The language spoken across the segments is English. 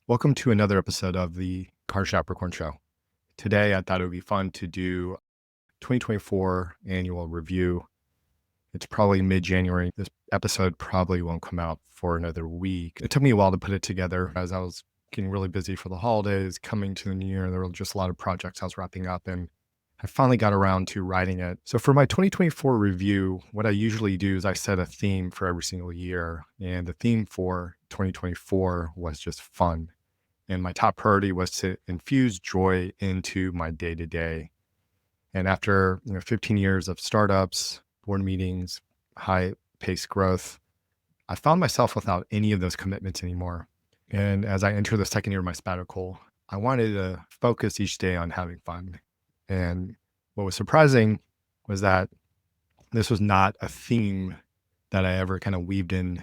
Welcome to another episode of the Car Capricorn Show. Today, I thought it would be fun to do 2024 annual review. It's probably mid-January. This episode probably won't come out for another week. It took me a while to put it together as I was getting really busy for the holidays, coming to the new year. There were just a lot of projects I was wrapping up, and I finally got around to writing it. So for my 2024 review, what I usually do is I set a theme for every single year. And the theme for 2024 was just fun. And my top priority was to infuse joy into my day to day. And after 15 years of startups, board meetings, high paced growth, I found myself without any of those commitments anymore. And as I enter the second year of my sabbatical, I wanted to focus each day on having fun. And what was surprising was that this was not a theme that I ever kind of weaved in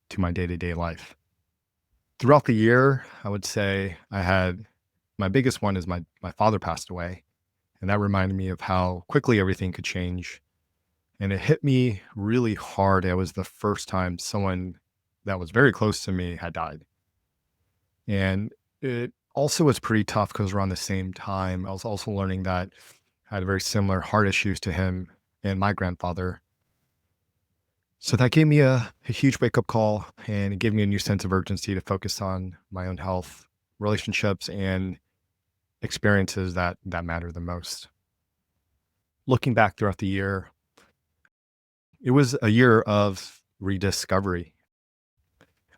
to my day to day life. Throughout the year, I would say I had my biggest one is my father passed away. And that reminded me of how quickly everything could change. And it hit me really hard. It was the first time someone that was very close to me had died. And it also was pretty tough because around the same time, I was also learning that I had very similar heart issues to him and my grandfather. So that gave me a huge wake up call, and it gave me a new sense of urgency to focus on my own health, relationships, and experiences that matter the most. Looking back throughout the year, it was a year of rediscovery.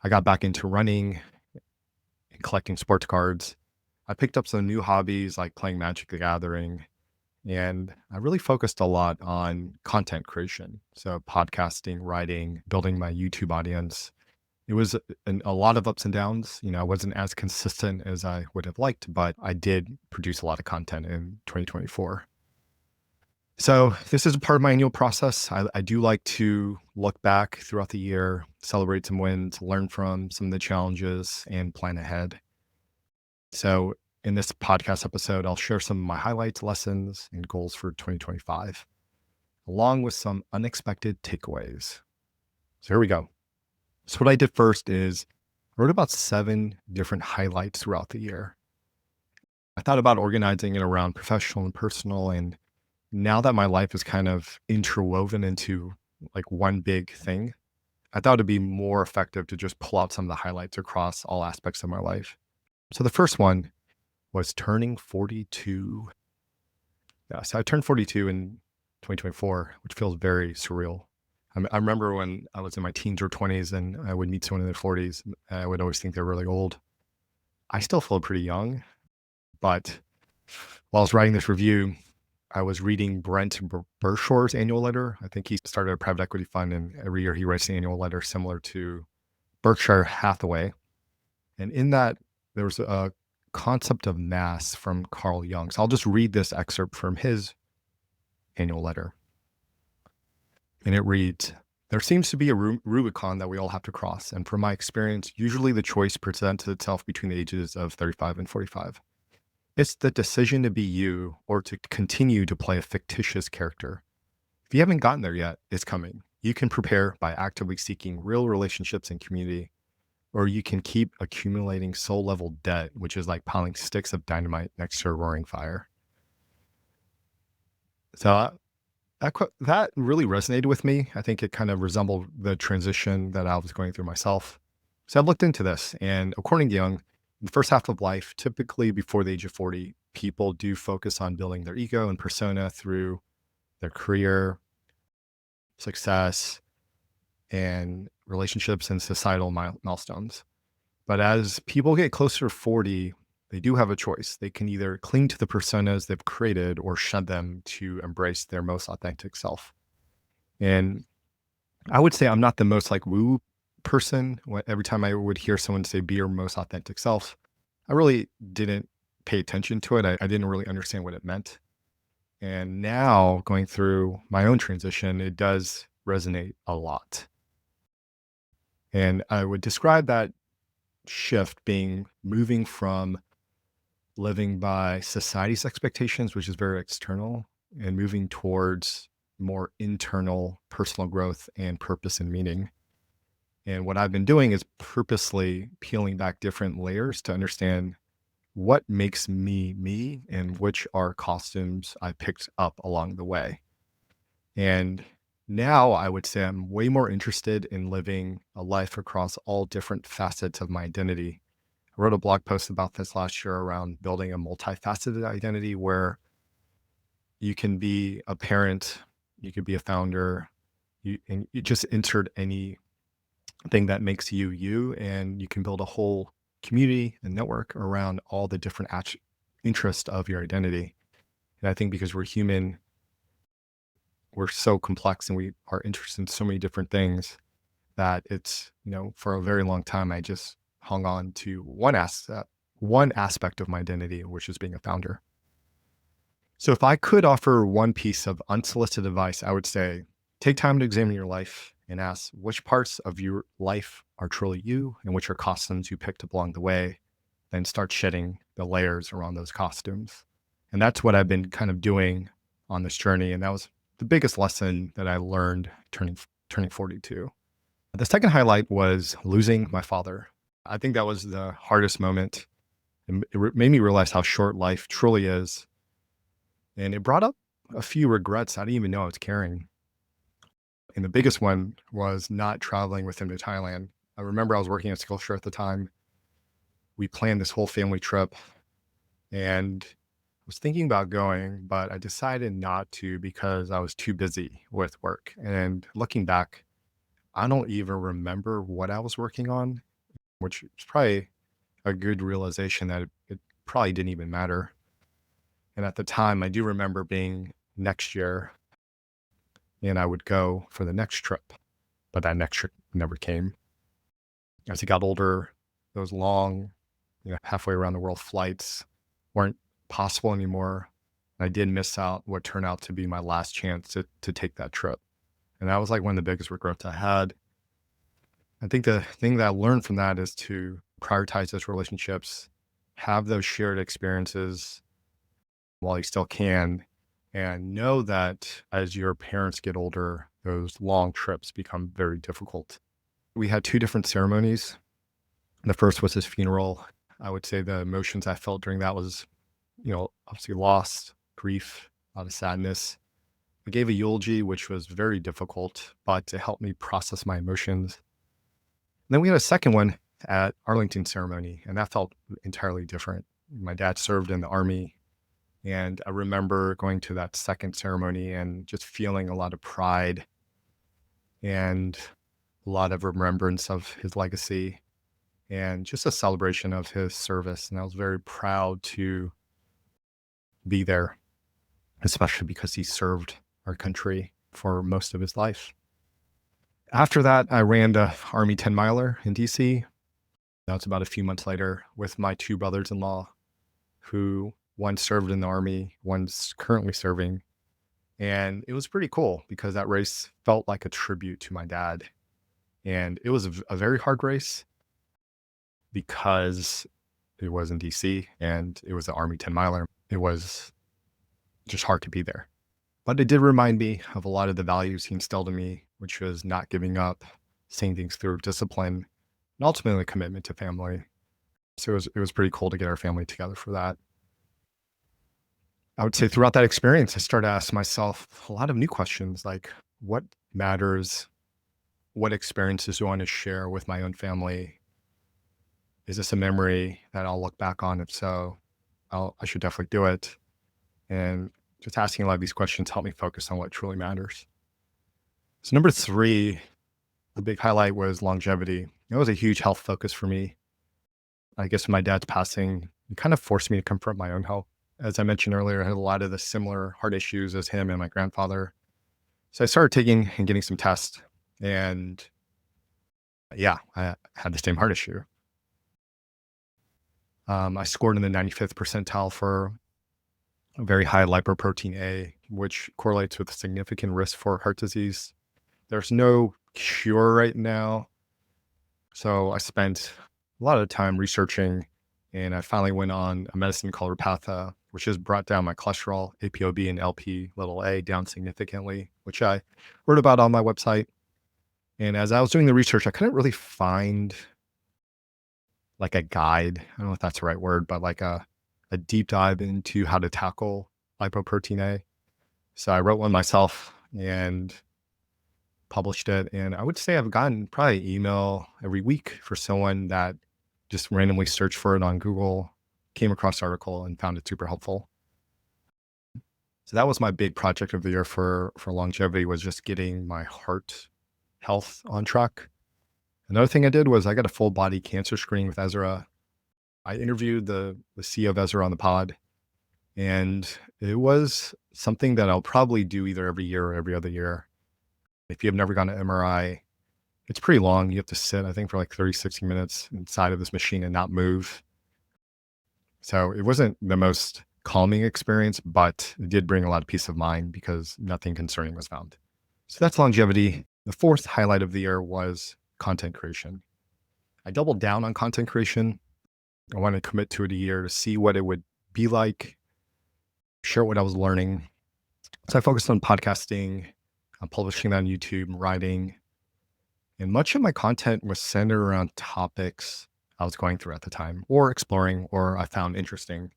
I got back into running and collecting sports cards. I picked up some new hobbies like playing Magic the Gathering, and I really focused a lot on content creation. So, podcasting, writing, building my YouTube audience. It was a lot of ups and downs. I wasn't as consistent as I would have liked, but I did produce a lot of content in 2024. So this is a part of my annual process. I do like to look back throughout the year, celebrate some wins, learn from some of the challenges, and plan ahead. So in this podcast episode, I'll share some of my highlights, lessons, and goals for 2025, along with some unexpected takeaways. So here we go. So what I did first is I wrote about 7 different highlights throughout the year. I thought about organizing it around professional and personal, and now that my life is kind of interwoven into like one big thing, I thought it'd be more effective to just pull out some of the highlights across all aspects of my life. So the first one was turning 42. Yeah, so I turned 42 in 2024, which feels very surreal. I remember when I was in my teens or 20s and I would meet someone in their 40s, I would always think they're really old. I still feel pretty young, but while I was writing this review, I was reading Brent Bershaw's annual letter. I think he started a private equity fund, and every year he writes an annual letter similar to Berkshire Hathaway. And in that, there was a concept of mass from Carl Jung. So I'll just read this excerpt from his annual letter. And it reads, "There seems to be a Rubicon that we all have to cross. And from my experience, usually the choice presents itself between the ages of 35 and 45. It's the decision to be you or to continue to play a fictitious character. If you haven't gotten there yet, it's coming. You can prepare by actively seeking real relationships and community, or you can keep accumulating soul level debt, which is like piling sticks of dynamite next to a roaring fire." So that really resonated with me. I think it kind of resembled the transition that I was going through myself. So I looked into this, and according to Jung, in the first half of life, typically before the age of 40, people do focus on building their ego and persona through their career, success, and relationships and societal milestones. But as people get closer to 40, they do have a choice. They can either cling to the personas they've created or shed them to embrace their most authentic self. And I would say I'm not the most like woo person. Every time I would hear someone say, "Be your most authentic self," I really didn't pay attention to it. I didn't really understand what it meant. And now going through my own transition, it does resonate a lot. And I would describe that shift being moving from living by society's expectations, which is very external, and moving towards more internal personal growth and purpose and meaning. And what I've been doing is purposely peeling back different layers to understand what makes me me and which are costumes I picked up along the way. And now I would say I'm way more interested in living a life across all different facets of my identity. I wrote a blog post about this last year around building a multifaceted identity where you can be a parent, you could be a founder, and you just insert anything that makes you you, and you can build a whole community and network around all the different interests of your identity. And I think because we're human, we're so complex and we are interested in so many different things that it's, for a very long time, I just hung on to one aspect of my identity, which is being a founder. So if I could offer one piece of unsolicited advice, I would say take time to examine your life and ask which parts of your life are truly you and which are costumes you picked up along the way. Then start shedding the layers around those costumes. And that's what I've been kind of doing on this journey. And that was the biggest lesson that I learned turning 42. The second highlight was losing my father. I think that was the hardest moment. It made me realize how short life truly is. And it brought up a few regrets I didn't even know I was carrying. And the biggest one was not traveling with him to Thailand. I remember I was working at Skillshare at the time. We planned this whole family trip and I was thinking about going, but I decided not to because I was too busy with work. And looking back, I don't even remember what I was working on, which is probably a good realization that it probably didn't even matter. And at the time, I do remember being next year and I would go for the next trip, but that next trip never came. As I got older, those long, halfway around the world flights weren't possible anymore. I did miss out what turned out to be my last chance to take that trip. And that was like one of the biggest regrets I had. I think the thing that I learned from that is to prioritize those relationships, have those shared experiences while you still can, and know that as your parents get older, those long trips become very difficult. We had two different ceremonies. The first was his funeral. I would say the emotions I felt during that was, obviously loss, grief, a lot of sadness. We gave a eulogy, which was very difficult, but it helped me process my emotions. And then we had a second one at Arlington ceremony, and that felt entirely different. My dad served in the Army, and I remember going to that second ceremony and just feeling a lot of pride and a lot of remembrance of his legacy and just a celebration of his service. And I was very proud to be there, especially because he served our country for most of his life. After that, I ran the Army 10 miler in DC. That was about a few months later with my two brothers-in-law, who one served in the Army, one's currently serving. And it was pretty cool because that race felt like a tribute to my dad. And it was a very hard race because it was in DC and it was the Army 10 miler. It was just hard to be there. But it did remind me of a lot of the values he instilled in me, which was not giving up, seeing things through, discipline, and ultimately a commitment to family. So it was pretty cool to get our family together for that. I would say throughout that experience, I started to ask myself a lot of new questions like what matters? What experiences do I want to share with my own family? Is this a memory that I'll look back on? If so, I should definitely do it. And just asking a lot of these questions helped me focus on what truly matters. So number three, the big highlight was longevity. It was a huge health focus for me. I guess my dad's passing, it kind of forced me to confront my own health. As I mentioned earlier, I had a lot of the similar heart issues as him and my grandfather. So I started taking and getting some tests. And yeah, I had the same heart issue. I scored in the 95th percentile for a very high lipoprotein A, which correlates with significant risk for heart disease. There's no cure right now. So I spent a lot of time researching, and I finally went on a medicine called Repatha, which has brought down my cholesterol, ApoB and LP little a down significantly, which I wrote about on my website. And as I was doing the research, I couldn't really find like a guide. I don't know if that's the right word, but like a deep dive into how to tackle lipoprotein A. So I wrote one myself and published it. And I would say I've gotten probably email every week for someone that just randomly searched for it on Google, came across the article and found it super helpful. So that was my big project of the year for longevity, was just getting my heart health on track. Another thing I did was I got a full body cancer screening with Ezra. I interviewed the CEO of Ezra on the pod, and it was something that I'll probably do either every year or every other year. If you have never gone to MRI, it's pretty long. You have to sit, I think, for like 30, 60 minutes inside of this machine and not move. So it wasn't the most calming experience, but it did bring a lot of peace of mind because nothing concerning was found. So that's longevity. The fourth highlight of the year was content creation. I doubled down on content creation. I wanted to commit to it a year to see what it would be like, share what I was learning. So I focused on podcasting, publishing that on YouTube, writing, and much of my content was centered around topics I was going through at the time or exploring or I found interesting.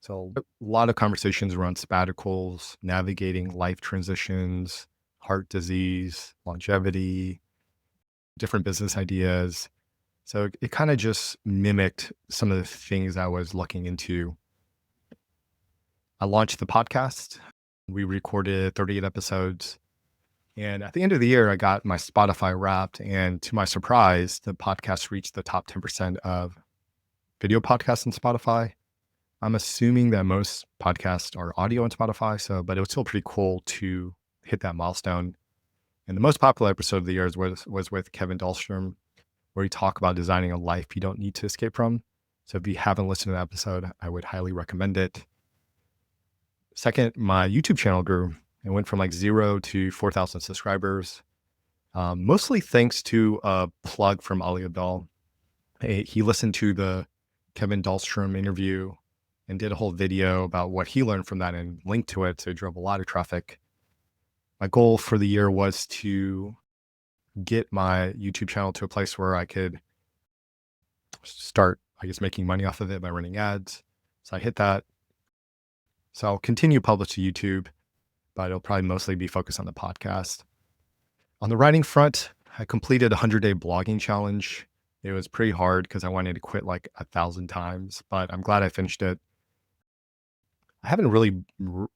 So a lot of conversations around sabbaticals, navigating life transitions, heart disease, longevity, different business ideas. So it kind of just mimicked some of the things I was looking into. I launched the podcast. We recorded 38 episodes. And at the end of the year, I got my Spotify wrapped. And to my surprise, the podcast reached the top 10% of video podcasts on Spotify. I'm assuming that most podcasts are audio on Spotify. But it was still pretty cool to hit that milestone. And the most popular episode of the year was with Kevin Dahlstrom, where we talk about designing a life you don't need to escape from. So if you haven't listened to that episode, I would highly recommend it. Second, my YouTube channel grew. It went from like 0 to 4,000 subscribers, mostly thanks to a plug from Ali Abdal. He listened to the Kevin Dahlstrom interview and did a whole video about what he learned from that and linked to it. So it drove a lot of traffic. My goal for the year was to get my YouTube channel to a place where I could start, I guess, making money off of it by running ads. So I hit that. So I'll continue to publish to YouTube, but it'll probably mostly be focused on the podcast. On the writing front, I completed a 100-day blogging challenge. It was pretty hard because I wanted to quit like 1,000 times, but I'm glad I finished it. I haven't really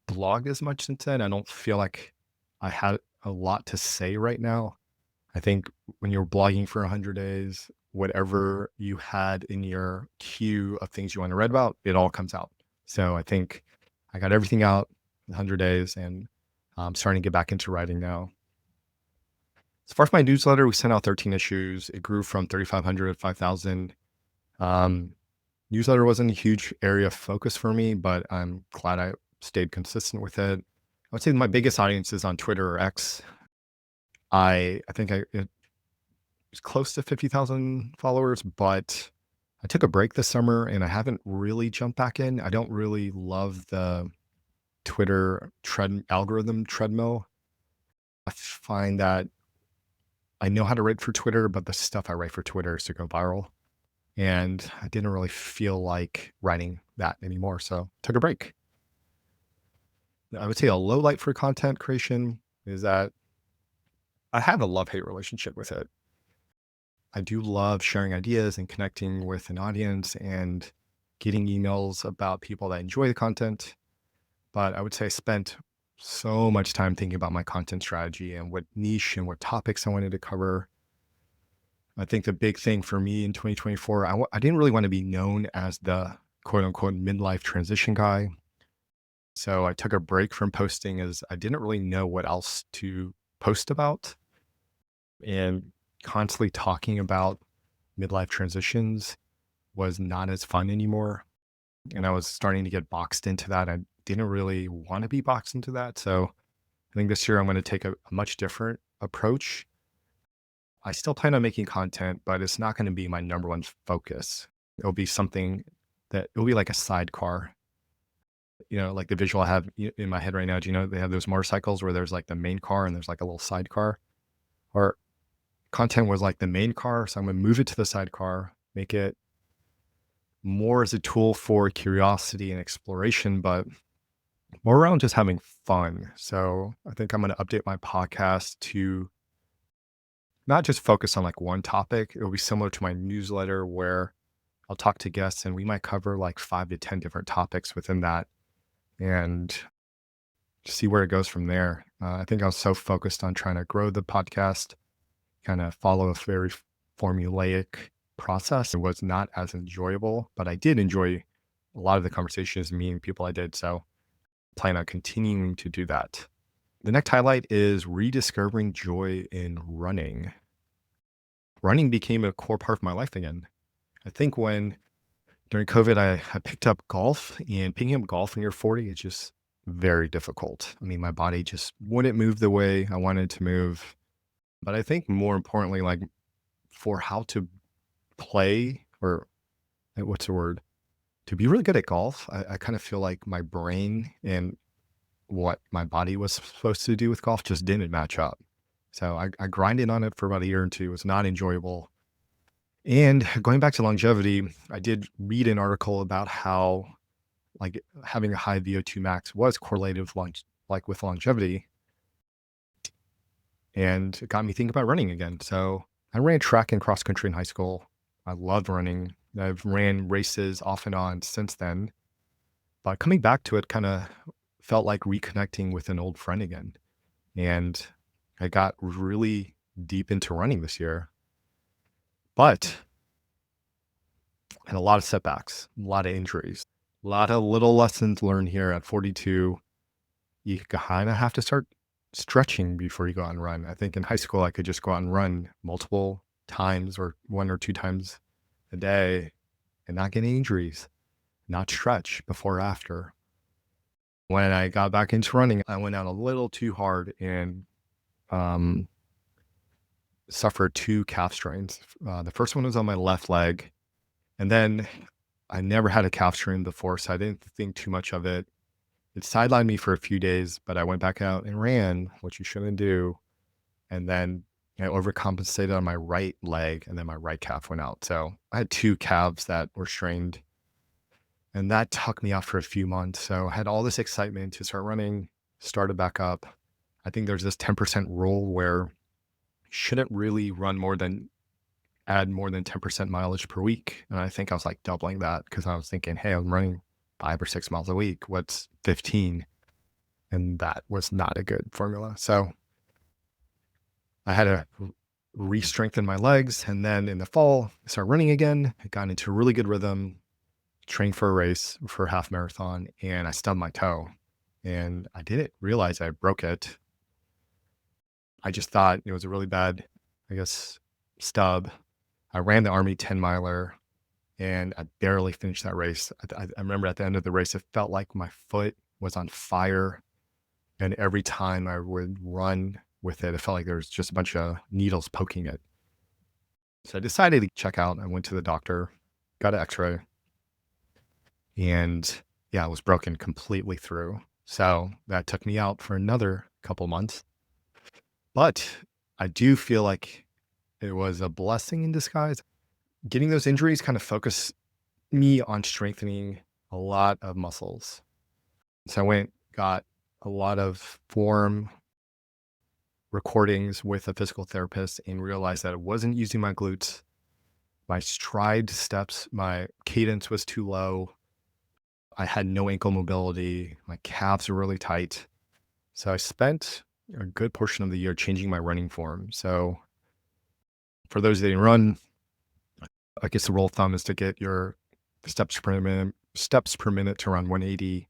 blogged as much since then. I don't feel like I had a lot to say right now. I think when you're blogging for 100 days, whatever you had in your queue of things you want to read about, it all comes out. So I think I got everything out in 100 days and I'm starting to get back into writing now. As far as my newsletter, we sent out 13 issues. It grew from 3,500 to 5,000. Newsletter wasn't a huge area of focus for me, but I'm glad I stayed consistent with it. I would say my biggest audience is on Twitter or X. I think it was close to 50,000 followers, but I took a break this summer and I haven't really jumped back in. I don't really love the Twitter algorithm treadmill. I find that I know how to write for Twitter, but the stuff I write for Twitter is to go viral. And I didn't really feel like writing that anymore. So took a break. I would say a low light for content creation is that I have a love-hate relationship with it. I do love sharing ideas and connecting with an audience and getting emails about people that enjoy the content. But I would say I spent so much time thinking about my content strategy and what niche and what topics I wanted to cover. I think the big thing for me in 2024, I didn't really want to be known as the quote unquote midlife transition guy. So I took a break from posting as I didn't really know what else to post about. And constantly talking about midlife transitions was not as fun anymore. And I was starting to get boxed into that. I didn't really want to be boxed into that. So I think this year I'm going to take a much different approach. I still plan on making content, but it's not going to be my number one focus. It'll be something that it'll be like a sidecar. Like the visual I have in my head right now. Do you know they have those motorcycles where there's like the main car and there's like a little sidecar? Or content was like the main car. So I'm going to move it to the sidecar, make it more as a tool for curiosity and exploration, but more around just having fun. So I think I'm going to update my podcast to not just focus on like one topic. It'll be similar to my newsletter where I'll talk to guests and we might cover like 5 to 10 different topics within that and see where it goes from there. I think I was so focused on trying to grow the podcast, kind of follow a very formulaic process. It was not as enjoyable, but I did enjoy a lot of the conversations, meeting people I did. So plan on continuing to do that. The next highlight is rediscovering joy in running. Running became a core part of my life again. I think when during COVID, I picked up golf, and picking up golf when you're 40 is just very difficult. I mean, my body just wouldn't move the way I wanted to move. But I think more importantly, like for how to play or what's the word? To be really good at golf, I kind of feel like my brain and what my body was supposed to do with golf just didn't match up. So I grinded on it for about a year or two. It was not enjoyable. And going back to longevity, I did read an article about how like having a high VO2 max was correlated with with longevity. And it got me thinking about running again. So I ran track and cross country in high school. I loved running. I've ran races off and on since then. But coming back to it kind of felt like reconnecting with an old friend again. And I got really deep into running this year. But I had a lot of setbacks, a lot of injuries, a lot of little lessons learned here at 42. You kind of have to start stretching before you go out and run. I think in high school, I could just go out and run multiple times or 1 or 2 times a day and not get any injuries, not stretch before or after. When I got back into running, I went out a little too hard and suffered 2 calf strains. The first one was on my left leg. And then I never had a calf strain before, so I didn't think too much of it. It sidelined me for a few days, but I went back out and ran, which you shouldn't do. And then I overcompensated on my right leg, and then my right calf went out. So I had 2 calves that were strained, and that took me out for a few months. So I had all this excitement to start running, started back up. I think there's this 10% rule where you shouldn't really add more than 10% mileage per week. And I think I was like doubling that because I was thinking, hey, I'm running 5 or 6 miles a week. What's 15? And that was not a good formula. So I had to re-strengthen my legs. And then in the fall, I started running again. I got into a really good rhythm, trained for a race for a half marathon, and I stubbed my toe. And I didn't realize I broke it. I just thought it was a really bad, I guess, stub. I ran the Army 10 miler and I barely finished that race. I remember at the end of the race, it felt like my foot was on fire. And every time I would run with it, it felt like there was just a bunch of needles poking it. So I decided to check out. I went to the doctor, got an x-ray, and yeah, it was broken completely through. So that took me out for another couple months. But I do feel like it was a blessing in disguise. Getting those injuries kind of focused me on strengthening a lot of muscles. So I got a lot of form recordings with a physical therapist and realized that it wasn't using my glutes. My stride steps, my cadence was too low. I had no ankle mobility. My calves were really tight. So I spent a good portion of the year changing my running form. So for those that didn't run, I guess the rule of thumb is to get your steps per minute to around 180.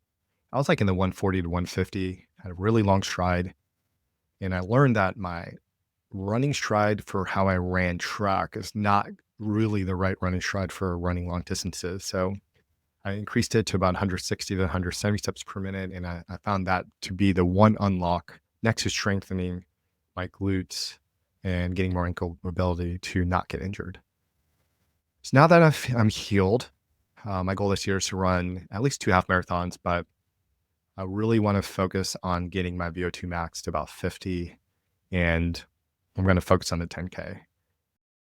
I was like in the 140 to 150, had a really long stride. And I learned that my running stride for how I ran track is not really the right running stride for running long distances. So I increased it to about 160 to 170 steps per minute. And I found that to be the one unlock next to strengthening my glutes and getting more ankle mobility to not get injured. So now that I'm healed, my goal this year is to run at least 2 half marathons, but I really want to focus on getting my VO2 max to about 50, and I'm going to focus on the 10K.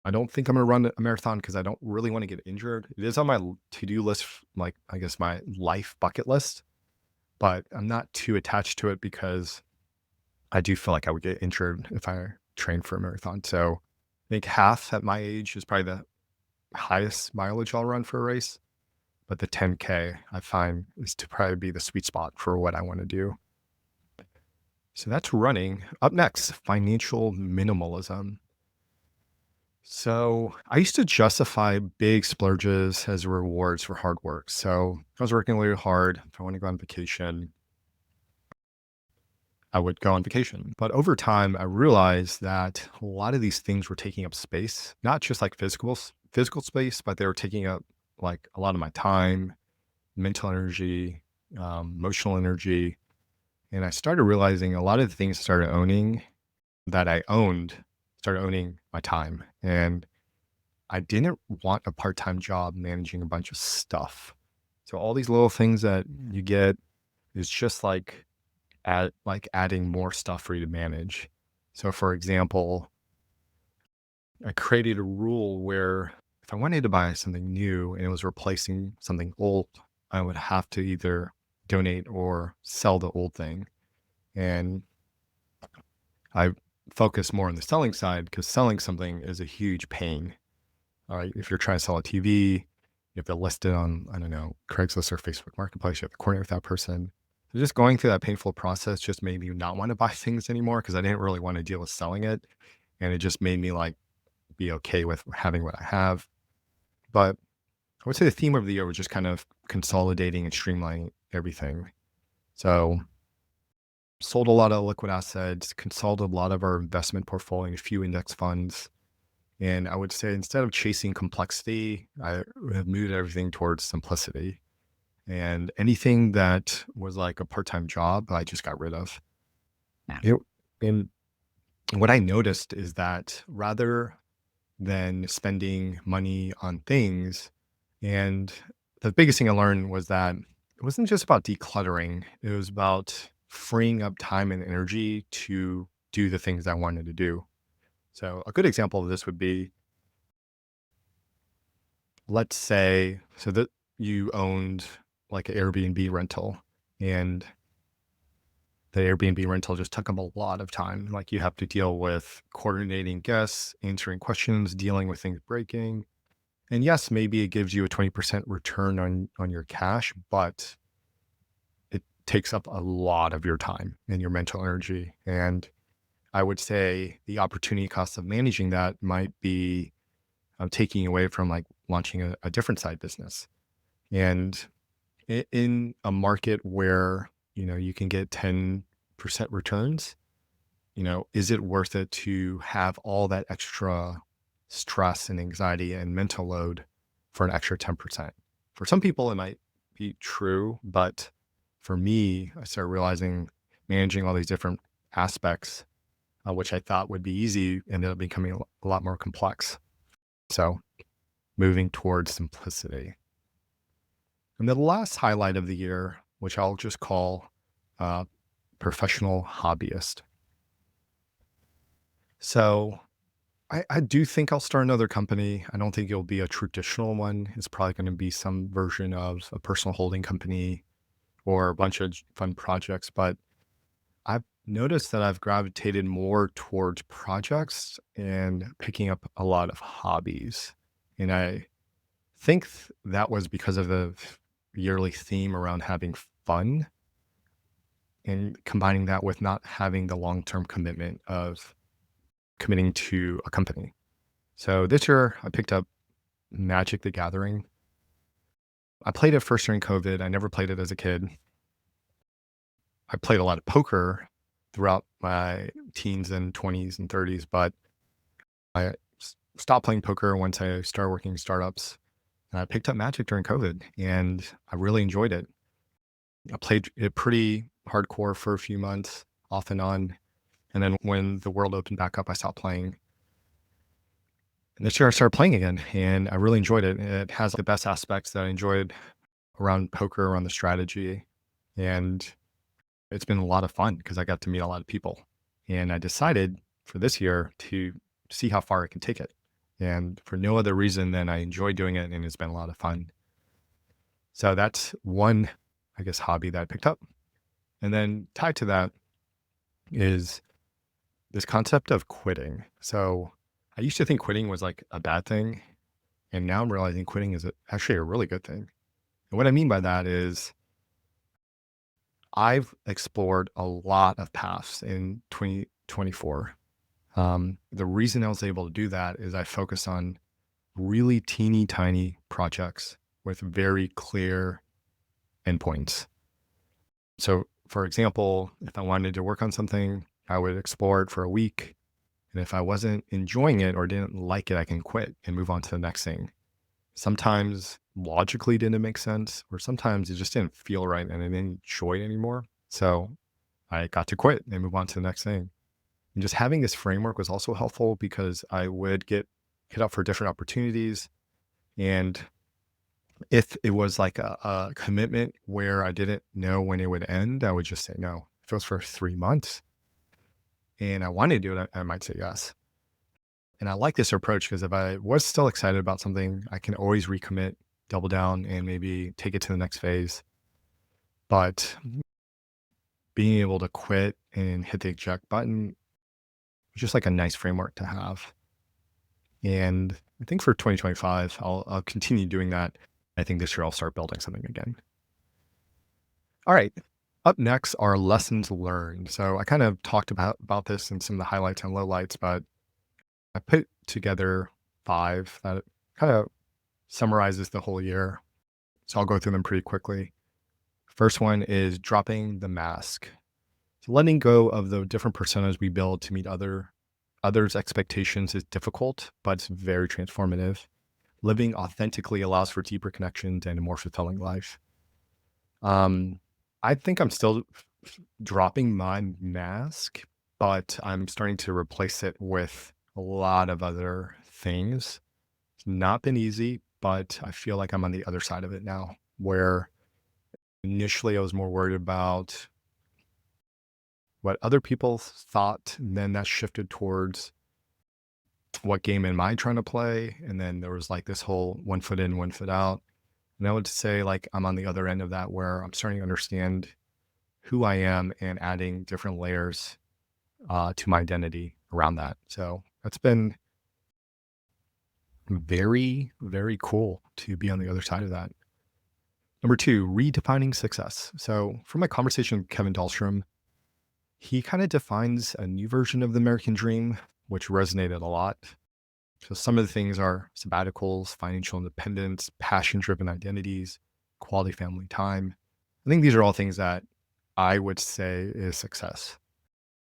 I don't think I'm gonna run a marathon because I don't really want to get injured. It is on my to-do list, like I guess my life bucket list, but I'm not too attached to it because I do feel like I would get injured if I trained for a marathon. So I think half at my age is probably the highest mileage I'll run for a race. But the 10K I find is to probably be the sweet spot for what I want to do. So that's running. Up next, financial minimalism. So I used to justify big splurges as rewards for hard work. So if I was working really hard. If I want to go on vacation, I would go on vacation. But over time, I realized that a lot of these things were taking up space, not just like physical space, but they were taking up like a lot of my time, mental energy, emotional energy. And I started realizing a lot of the things I started owning that I owned started owning my time. And I didn't want a part-time job managing a bunch of stuff. So all these little things that you get is just like adding more stuff for you to manage. So for example, I created a rule where if I wanted to buy something new and it was replacing something old, I would have to either donate or sell the old thing. And I focus more on the selling side because selling something is a huge pain. All right. If you're trying to sell a TV, you have to list it on, I don't know, Craigslist or Facebook Marketplace. You have to coordinate with that person. So just going through that painful process just made me not want to buy things anymore because I didn't really want to deal with selling it. And it just made me like be okay with having what I have. But I would say the theme of the year was just kind of consolidating and streamlining everything. So sold a lot of liquid assets, consolidated a lot of our investment portfolio, a few index funds. And I would say instead of chasing complexity, I have moved everything towards simplicity. And anything that was like a part-time job, I just got rid of. It, and what I noticed is that rather than spending money on things, and the biggest thing I learned was that it wasn't just about decluttering, it was about freeing up time and energy to do the things I wanted to do. So a good example of this would be, let's say, so that you owned like an Airbnb rental and the Airbnb rental just took up a lot of time. Like you have to deal with coordinating guests, answering questions, dealing with things breaking. And yes, maybe it gives you a 20% return on your cash, but it takes up a lot of your time and your mental energy. And I would say the opportunity cost of managing that might be taking away from like launching a different side business. And in a market where, you can get 10% returns, is it worth it to have all that extra stress and anxiety and mental load for an extra 10%? For some people, it might be true, but for me, I started realizing managing all these different aspects, which I thought would be easy, ended up becoming a lot more complex. So moving towards simplicity. And the last highlight of the year, which I'll just call uh, professional hobbyist. So I do think I'll start another company. I don't think it'll be a traditional one. It's probably going to be some version of a personal holding company or a bunch of fun projects. But I've noticed that I've gravitated more towards projects and picking up a lot of hobbies. And I think that was because of the yearly theme around having fun and combining that with not having the long-term commitment of committing to a company. So this year I picked up Magic the Gathering. I played it first during COVID. I never played it as a kid. I played a lot of poker throughout my teens and 20s and 30s, but I stopped playing poker once I started working in startups. And I picked up Magic during COVID and I really enjoyed it. I played it pretty hardcore for a few months, off and on. And then when the world opened back up, I stopped playing. And this year I started playing again and I really enjoyed it. It has the best aspects that I enjoyed around poker, around the strategy. And it's been a lot of fun because I got to meet a lot of people. And I decided for this year to see how far I can take it. And for no other reason than I enjoy doing it and it's been a lot of fun. So that's one, I guess, hobby that I picked up. And then tied to that is this concept of quitting. So I used to think quitting was like a bad thing. And now I'm realizing quitting is actually a really good thing. And what I mean by that is I've explored a lot of paths in 2024. The reason I was able to do that is I focused on really teeny tiny projects with very clear endpoints. So, for example, if I wanted to work on something, I would explore it for a week. And if I wasn't enjoying it or didn't like it, I can quit and move on to the next thing. Sometimes logically didn't make sense, or sometimes it just didn't feel right and I didn't enjoy it anymore. So I got to quit and move on to the next thing. And just having this framework was also helpful because I would get hit up for different opportunities. And if it was like a commitment where I didn't know when it would end, I would just say no. If it was for 3 months and I wanted to do it, I might say yes. And I like this approach because if I was still excited about something, I can always recommit, double down, and maybe take it to the next phase. But being able to quit and hit the eject button is just like a nice framework to have. And I think for 2025, I'll continue doing that. I think this year I'll start building something again. All right. Up next are lessons learned. So I kind of talked about this in some of the highlights and lowlights, but I put together 5 that kind of summarizes the whole year. So I'll go through them pretty quickly. First one is dropping the mask. So letting go of the different personas we build to meet others' expectations is difficult, but it's very transformative. Living authentically allows for deeper connections and a more fulfilling life. Um, I think I'm still dropping my mask, but I'm starting to replace it with a lot of other things. It's not been easy, but I feel like I'm on the other side of it now, where initially I was more worried about what other people thought, and then that shifted towards what game am I trying to play? And then there was like this whole 1 foot in, 1 foot out. And I would say like I'm on the other end of that where I'm starting to understand who I am and adding different layers to my identity around that. So that's been very, very cool to be on the other side of that. Number 2, redefining success. So from my conversation with Kevin Dahlstrom, he kind of defines a new version of the American dream, which resonated a lot. So some of the things are sabbaticals, financial independence, passion-driven identities, quality family time. I think these are all things that I would say is success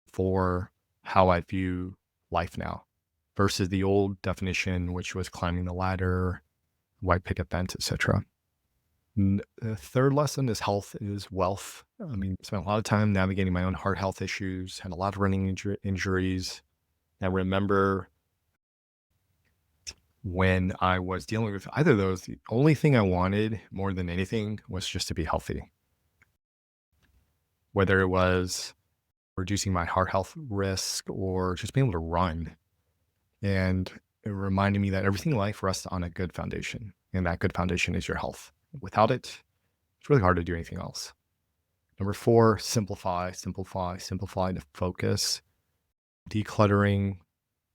for how I view life now versus the old definition, which was climbing the ladder, white picket fence, etc. The third lesson is health is wealth. I mean, spent a lot of time navigating my own heart health issues, had a lot of running injuries. I remember when I was dealing with either of those, the only thing I wanted more than anything was just to be healthy, whether it was reducing my heart health risk or just being able to run. And it reminded me that everything in life rests on a good foundation, and that good foundation is your health. Without it, it's really hard to do anything else. Number 4, simplify, simplify, simplify to focus. Decluttering,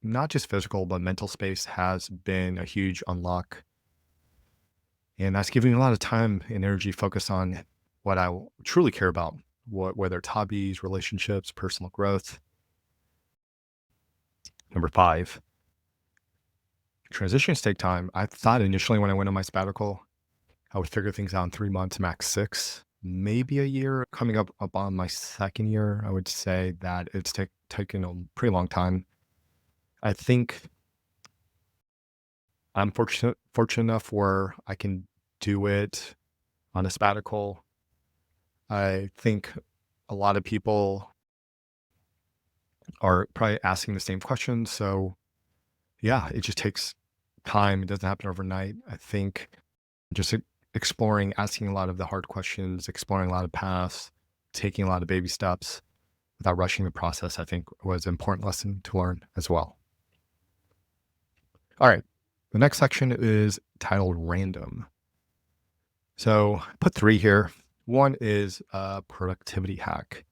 not just physical, but mental space has been a huge unlock. And that's giving me a lot of time and energy focused on what I truly care about, whether it's hobbies, relationships, personal growth. Number 5, transitions take time. I thought initially when I went on my sabbatical, I would figure things out in 3 months, max 6, maybe a year. Coming up on my second year, I would say that it's taken a pretty long time. I think I'm fortunate enough where I can do it on a sabbatical. I think a lot of people are probably asking the same questions. So yeah, it just takes time. It doesn't happen overnight. I think just exploring, asking a lot of the hard questions, exploring a lot of paths, taking a lot of baby steps without rushing the process, I think was an important lesson to learn as well. All right. The next section is titled Random. So put three here. One is a productivity hack.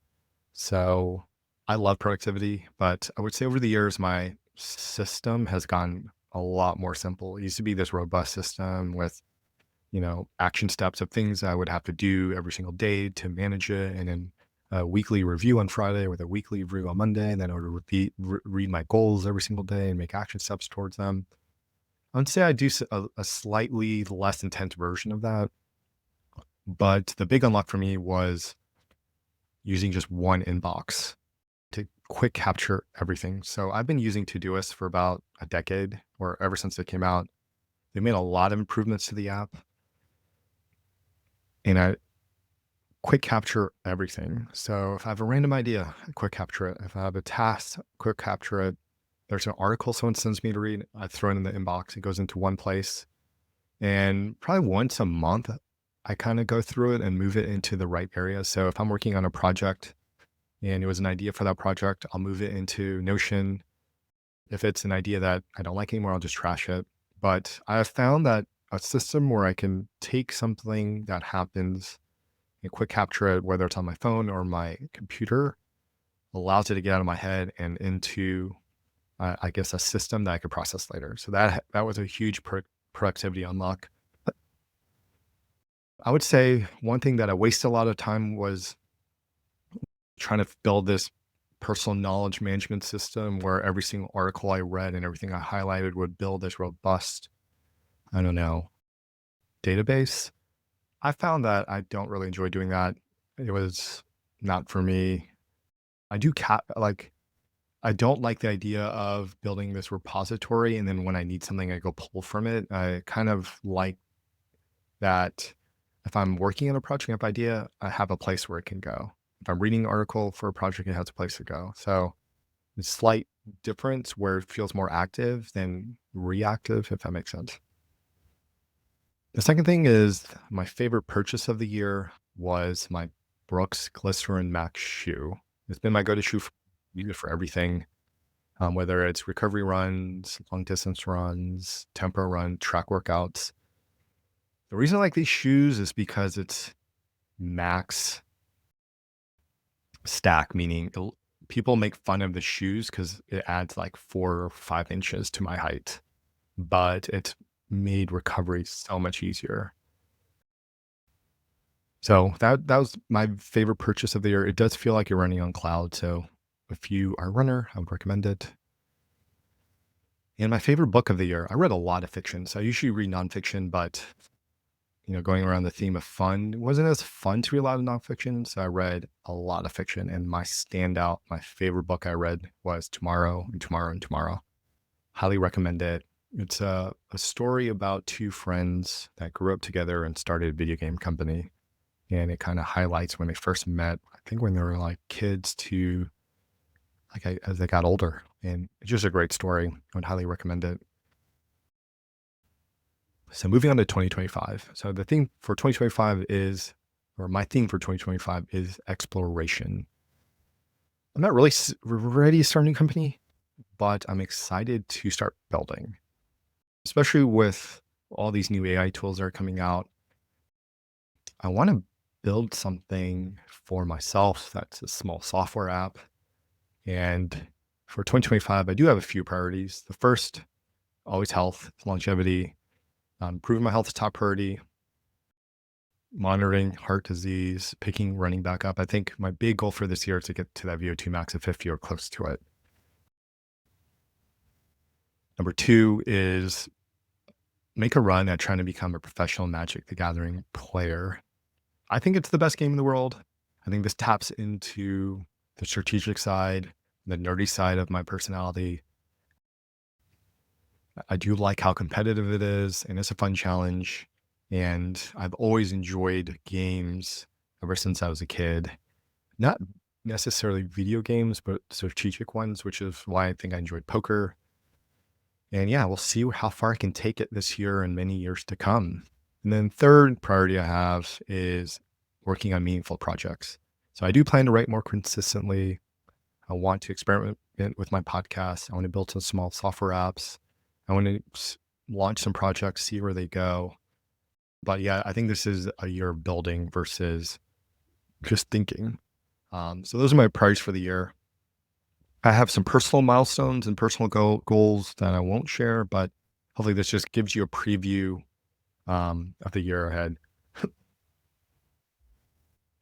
So I love productivity, but I would say over the years, my system has gotten a lot more simple. It used to be this robust system with, action steps of things I would have to do every single day to manage it. And then a weekly review on Friday with a weekly review on Monday. And then I would read my goals every single day and make action steps towards them. I would say I do a slightly less intense version of that. But the big unlock for me was using just one inbox to quick capture everything. So I've been using Todoist for about a decade, or ever since it came out. They made a lot of improvements to the app, and I quick capture everything. So if I have a random idea, I quick capture it. If I have a task, quick capture it. There's an article someone sends me to read, I throw it in the inbox. It goes into one place. And probably once a month, I kind of go through it and move it into the right area. So if I'm working on a project and it was an idea for that project, I'll move it into Notion. If it's an idea that I don't like anymore, I'll just trash it. But I have found that a system where I can take something that happens and quick capture it, whether it's on my phone or my computer, allows it to get out of my head and into, I guess, a system that I could process later. So that was a huge productivity unlock. I would say one thing that I wasted a lot of time was trying to build this personal knowledge management system where every single article I read and everything I highlighted would build this robust, I don't know, database. I found that I don't really enjoy doing that. It was not for me. I do like I don't like the idea of building this repository and then when I need something I go pull from it. I kind of like that if I'm working on a project idea, I have a place where it can go. If I'm reading an article for a project, it has a place to go. So a slight difference where it feels more active than reactive, if that makes sense. The second thing is my favorite purchase of the year was my Brooks Glycerin Max shoe. It's been my go-to shoe use it for everything, whether it's recovery runs, long distance runs, tempo run, track workouts. The reason I like these shoes is because it's max stack, meaning people make fun of the shoes because it adds like 4 or 5 inches to my height, but it's made recovery so much easier. So that was my favorite purchase of the year. It does feel like you're running on cloud. So if you are a runner, I would recommend it. And my favorite book of the year, I read a lot of fiction. So I usually read nonfiction, but going around the theme of fun, it wasn't as fun to read a lot of nonfiction. So I read a lot of fiction. And my standout, my favorite book I read was Tomorrow and Tomorrow and Tomorrow. Highly recommend it. It's a story about two friends that grew up together and started a video game company. And it kind of highlights when they first met, I think when they were like kids to as they got older. And it's just a great story. I would highly recommend it. So moving on to 2025. So the theme for 2025 is, or my theme for 2025 is exploration. I'm not really ready to start a new company, but I'm excited to start building, especially with all these new AI tools that are coming out. I want to build something for myself that's a small software app. And for 2025, I do have a few priorities. The first, always health, longevity, improving my health is top priority, monitoring heart disease, picking running back up. I think my big goal for this year is to get to that VO2 max of 50 or close to it. Number two is make a run at trying to become a professional Magic the Gathering player. I think it's the best game in the world. I think this taps into the strategic side, the nerdy side of my personality. I do like how competitive it is, and it's a fun challenge. And I've always enjoyed games ever since I was a kid. Not necessarily video games, but strategic ones, which is why I think I enjoyed poker. And yeah, we'll see how far I can take it this year and many years to come. And then third priority I have is working on meaningful projects. So I do plan to write more consistently. I want to experiment with my podcast. I want to build some small software apps. I I want to launch some projects, see where they go. But yeah, I think this is a year of building versus just thinking. So those are my priorities for the year. I have some personal milestones and personal goals that I won't share, but hopefully this just gives you a preview of the year ahead.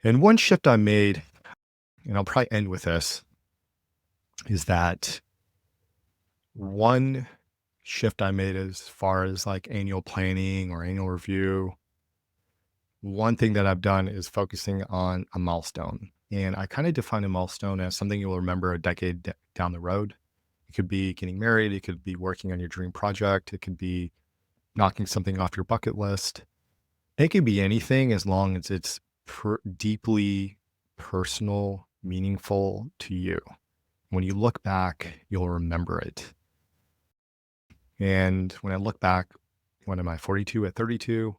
And one shift I made, and I'll probably end with this, is that one shift I made as far as like annual planning or annual review. One thing that I've done is focusing on a milestone. And I kind of define a milestone as something you'll remember a decade down the road. It could be getting married, it could be working on your dream project, it could be knocking something off your bucket list. It could be anything as long as it's deeply personal, meaningful to you. When you look back, you'll remember it. And when I look back, when am I 42 at 32?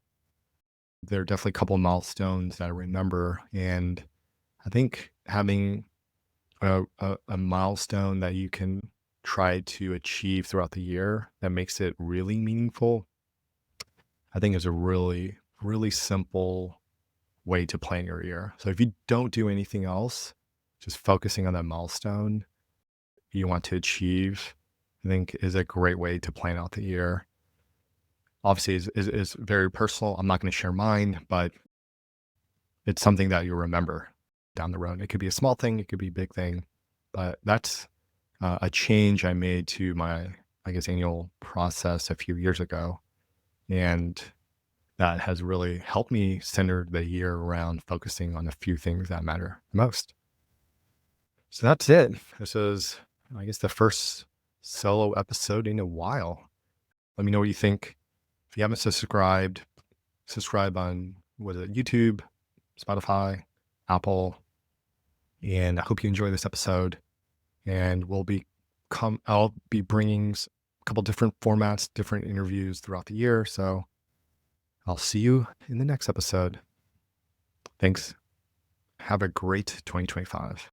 There are definitely a couple of milestones that I remember. And I think having a milestone that you can try to achieve throughout the year that makes it really meaningful, I think is a really, really simple way to plan your year. So if you don't do anything else, just focusing on that milestone you want to achieve, I think is a great way to plan out the year. Obviously, is very personal. I'm not going to share mine, but it's something that you'll remember down the road. It could be a small thing, it could be a big thing, but that's a change I made to my, I guess, annual process a few years ago. And that has really helped me center the year around focusing on a few things that matter most. So that's it. This is, I guess, the first solo episode in a while. Let me know what you think. If you haven't subscribed, subscribe on what is it, YouTube, Spotify, Apple. And I hope you enjoy this episode. And I'll be bringing a couple different formats, different interviews throughout the year. So I'll see you in the next episode. Thanks. Have a great 2025.